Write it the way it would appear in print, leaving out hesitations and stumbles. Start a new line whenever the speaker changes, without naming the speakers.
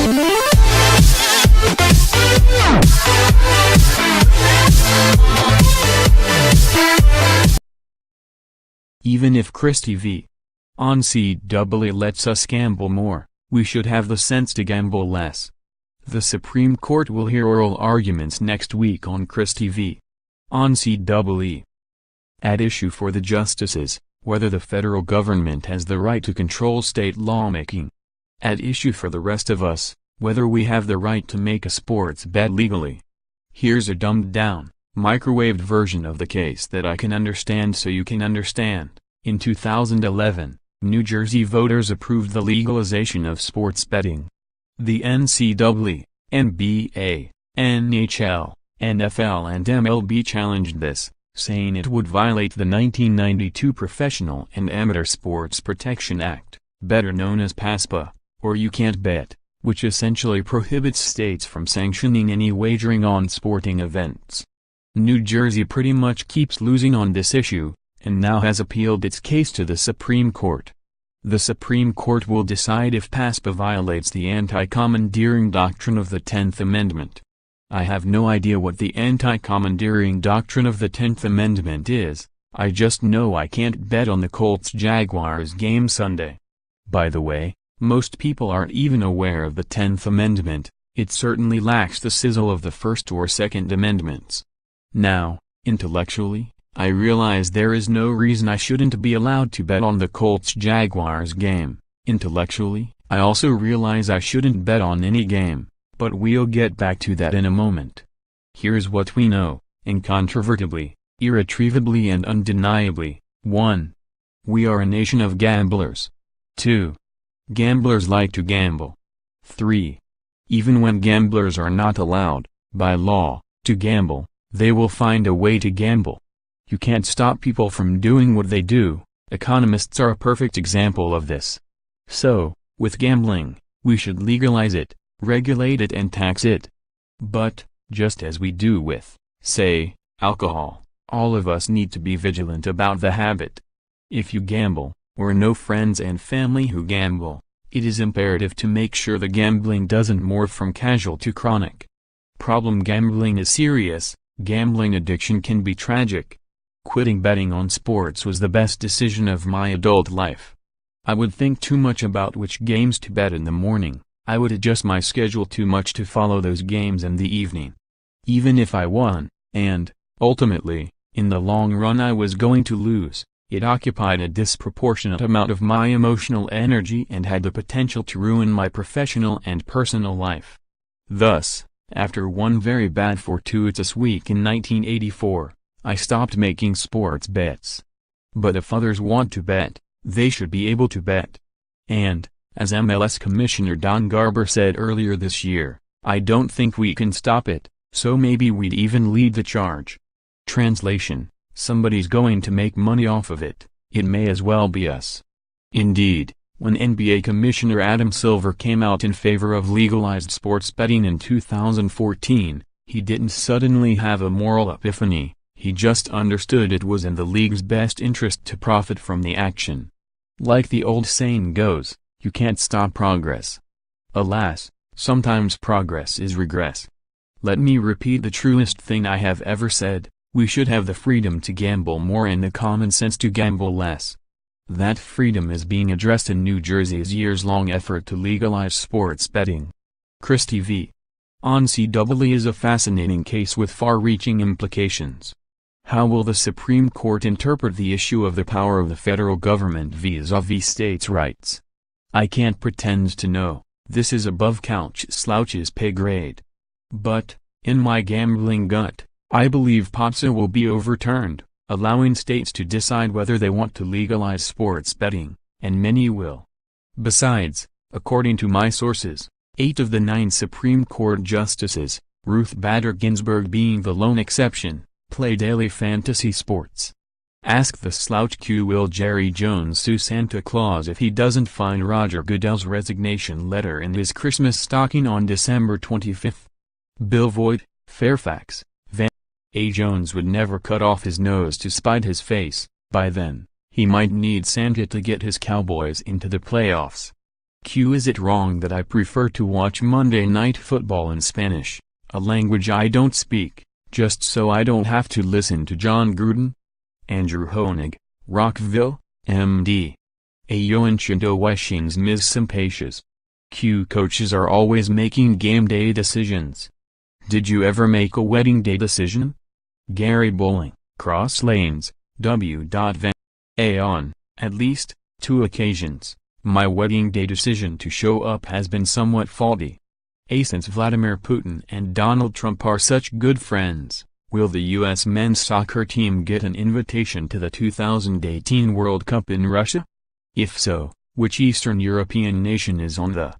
Even if Christie v. NCAA lets us gamble more, we should have the sense to gamble less. The Supreme Court will hear oral arguments next week on Christie v. NCAA. At issue for the justices, whether the federal government has the right to control state lawmaking. At issue for the rest of us, whether we have the right to make a sports bet legally. Here's a dumbed-down, microwaved version of the case that I can understand so you can understand. In 2011, New Jersey voters approved the legalization of sports betting. The NCAA, NBA, NHL, NFL and MLB challenged this, saying it would violate the 1992 Professional and Amateur Sports Protection Act, better known as PASPA, or You Can't Bet, which essentially prohibits states from sanctioning any wagering on sporting events. New Jersey pretty much keeps losing on this issue, and now has appealed its case to the Supreme Court. The Supreme Court will decide if PASPA violates the anti-commandeering doctrine of the 10th Amendment. I have no idea what the anti-commandeering doctrine of the 10th Amendment is, I just know I can't bet on the Colts-Jaguars game Sunday. By the way, most people aren't even aware of the 10th Amendment, it certainly lacks the sizzle of the First or Second Amendments. Now, intellectually, I realize there is no reason I shouldn't be allowed to bet on the Colts-Jaguars game. Intellectually, I also realize I shouldn't bet on any game, but we'll get back to that in a moment. Here's what we know, incontrovertibly, irretrievably and undeniably. 1. We are a nation of gamblers. 2. Gamblers like to gamble. 3. Even when gamblers are not allowed, by law, to gamble, they will find a way to gamble. You can't stop people from doing what they do. Economists are a perfect example of this. So, with gambling, we should legalize it, regulate it and tax it. But, just as we do with, say, alcohol, all of us need to be vigilant about the habit. If you gamble, or know friends and family who gamble, it is imperative to make sure the gambling doesn't morph from casual to chronic. Problem gambling is serious, gambling addiction can be tragic. Quitting betting on sports was the best decision of my adult life. I would think too much about which games to bet in the morning, I would adjust my schedule too much to follow those games in the evening. Even if I won, and, ultimately, in the long run I was going to lose, it occupied a disproportionate amount of my emotional energy and had the potential to ruin my professional and personal life. Thus, after one very bad fortuitous week in 1984, I stopped making sports bets. But if others want to bet, they should be able to bet. And, as MLS Commissioner Don Garber said earlier this year, I don't think we can stop it, so maybe we'd even lead the charge. Translation: somebody's going to make money off of it, it may as well be us. Indeed, when NBA Commissioner Adam Silver came out in favor of legalized sports betting in 2014, he didn't suddenly have a moral epiphany. He just understood it was in the league's best interest to profit from the action. Like the old saying goes, you can't stop progress. Alas, sometimes progress is regress. Let me repeat the truest thing I have ever said, we should have the freedom to gamble more and the common sense to gamble less. That freedom is being addressed in New Jersey's years-long effort to legalize sports betting. Christie v. NCAA is a fascinating case with far-reaching implications. How will the Supreme Court interpret the issue of the power of the federal government vis-a-vis states' rights? I can't pretend to know, this is above couch slouch's pay grade. But, in my gambling gut, I believe PASPA will be overturned, allowing states to decide whether they want to legalize sports betting, and many will. Besides, according to my sources, 8 of the 9 Supreme Court justices, Ruth Bader Ginsburg being the lone exception, play daily fantasy sports. Ask the slouch Q. Will Jerry Jones sue Santa Claus if he doesn't find Roger Goodell's resignation letter in his Christmas stocking on December 25. Bill Voigt, Fairfax, Van. A. Jones would never cut off his nose to spite his face, by then, he might need Santa to get his Cowboys into the playoffs. Q. Is it wrong that I prefer to watch Monday Night Football in Spanish, a language I don't speak, just so I don't have to listen to John Gruden? Andrew Honig, Rockville, MD. Ayo entiendo washings mis simpacious. Q. Coaches are always making game day decisions. Did you ever make a wedding day decision? Gary Bowling, Cross Lanes, W.Van. On, at least, 2 occasions, my wedding day decision to show up has been somewhat faulty. Since Vladimir Putin and Donald Trump are such good friends, will the U.S. men's soccer team get an invitation to the 2018 World Cup in Russia? If so, which Eastern European nation is on the